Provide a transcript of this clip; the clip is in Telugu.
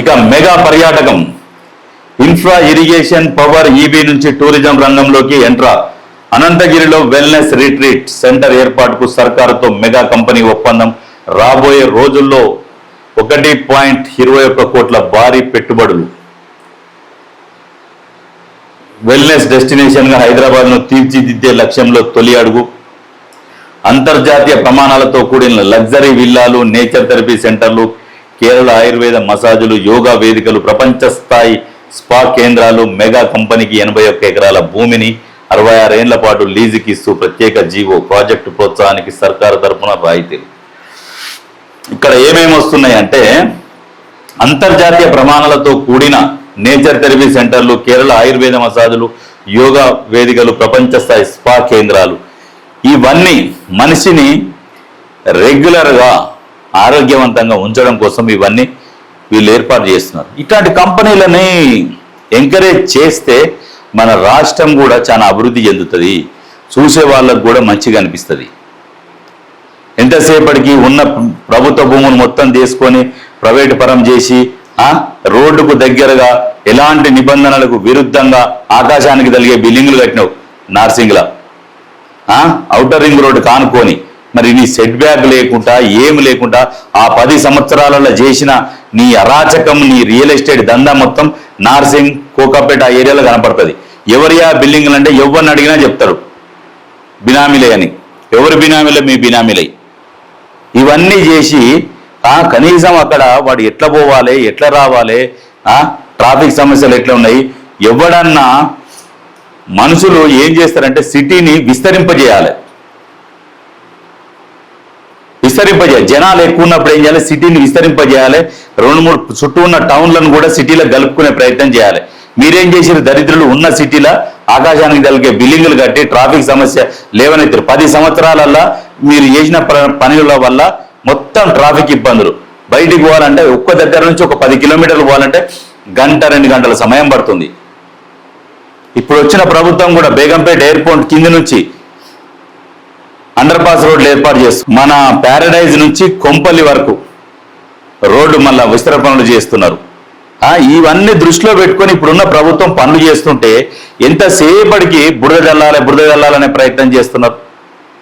ఇక మెగా పర్యాటకం ఇన్ఫ్రా ఇరిగేషన్ పవర్ ఈబీ నుంచి టూరిజం రంగంలోకి ఎంట్రా. అనంతగిరిలో వెల్నెస్ రిట్రీట్ సెంటర్ ఏర్పాటుకు సర్కారుతో మెగా కంపెనీ ఒప్పందం. రాబోయే రోజుల్లో 1.21 కోట్ల భారీ పెట్టుబడులు. వెల్నెస్ డెస్టినేషన్ గా హైదరాబాద్ ను తీర్చిదిద్దే లక్ష్యంలో తొలి అడుగు. అంతర్జాతీయ ప్రమాణాలతో కూడిన లగ్జరీ విల్లాలు, నేచర్ థెరపీ సెంటర్లు, కేరళ ఆయుర్వేద మసాజులు, యోగా వేదికలు, ప్రపంచ స్థాయి స్పా కేంద్రాలు. మెగా కంపెనీకి 81 ఎకరాల భూమిని 66 ఏళ్ల పాటు లీజుకి ఇస్తూ ప్రత్యేక జీవో. ప్రాజెక్టు ప్రోత్సాహానికి సర్కారు తరఫున రాయితీలు. ఇక్కడ ఏమేమి వస్తున్నాయి అంటే అంతర్జాతీయ ప్రమాణాలతో కూడిన నేచర్ థెరపీ సెంటర్లు, కేరళ ఆయుర్వేద మసాజులు, యోగా వేదికలు, ప్రపంచ స్థాయి స్పా కేంద్రాలు. ఇవన్నీ మనిషిని రెగ్యులర్గా ఆరోగ్యవంతంగా ఉంచడం కోసం ఇవన్నీ వీళ్ళు ఏర్పాటు చేస్తున్నారు. ఇట్లాంటి కంపెనీలని ఎంకరేజ్ చేస్తే మన రాష్ట్రం కూడా చాలా అభివృద్ధి చెందుతుంది. చూసే వాళ్ళకు కూడా మంచిగా అనిపిస్తుంది. ఎంతసేపటికి ఉన్న ప్రభుత్వ భూములు మొత్తం తీసుకొని ప్రైవేటు పరం చేసి రోడ్డుకు దగ్గరగా ఎలాంటి నిబంధనలకు విరుద్ధంగా ఆకాశానికి తలిగే బిల్డింగులు కట్టినావు నార్సింగ్లా. ఔటర్ రింగ్ రోడ్డు కానుకొని మరి నీ సెట్ బ్యాక్ లేకుండా ఏమి లేకుండా ఆ 10 సంవత్సరాలలో చేసిన నీ అరాచకం, నీ రియల్ ఎస్టేట్ దందా మొత్తం నార్సింగ్, కోకాపేట ఆ ఏరియాలో కనపడుతుంది. ఎవరి ఆ బిల్డింగ్లు అంటే ఎవరిని అడిగినా చెప్తారు బినామీలే అని. ఎవరు బినామీలే? మీ బినామీలే. ఇవన్నీ చేసి కనీసం అక్కడ వాడు ఎట్లా పోవాలి, ఎట్లా రావాలి, ట్రాఫిక్ సమస్యలు ఎట్లా ఉన్నాయి. ఎవడన్నా మనుషులు ఏం చేస్తారంటే సిటీని విస్తరింపజేయాలి. జనాలు ఎక్కువ ఉన్నప్పుడు ఏం చేయాలి? సిటీని విస్తరింపజేయాలి. 2-3 చుట్టూ ఉన్న టౌన్లను కూడా సిటీలో కలుపుకునే ప్రయత్నం చేయాలి. మీరేం చేసారు? దరిద్రులు ఉన్న సిటీలో ఆకాశానికి తలిగే బిల్డింగులు కట్టి ట్రాఫిక్ సమస్య లేవనెత్తారు. 10 సంవత్సరాలల్లా మీరు చేసిన పనుల వల్ల మొత్తం ట్రాఫిక్ ఇబ్బందులు. బయటికి పోవాలంటే ఒక్క దగ్గర నుంచి ఒక 10 కిలోమీటర్లు పోవాలంటే 1-2 గంటల సమయం పడుతుంది. ఇప్పుడు వచ్చిన ప్రభుత్వం కూడా బేగంపేట ఎయిర్పోర్ట్ కింది నుంచి అండర్ పాస్ రోడ్లు ఏర్పాటు చేస్తుంది. మన ప్యారడైజ్ నుంచి కొంపల్లి వరకు రోడ్డు మళ్ళా విస్తరణ పనులు చేస్తున్నారు. ఇవన్నీ దృష్టిలో పెట్టుకొని ఇప్పుడున్న ప్రభుత్వం పనులు చేస్తుంటే ఎంతసేపటికి బురద జల్లాలనే ప్రయత్నం చేస్తున్నారు.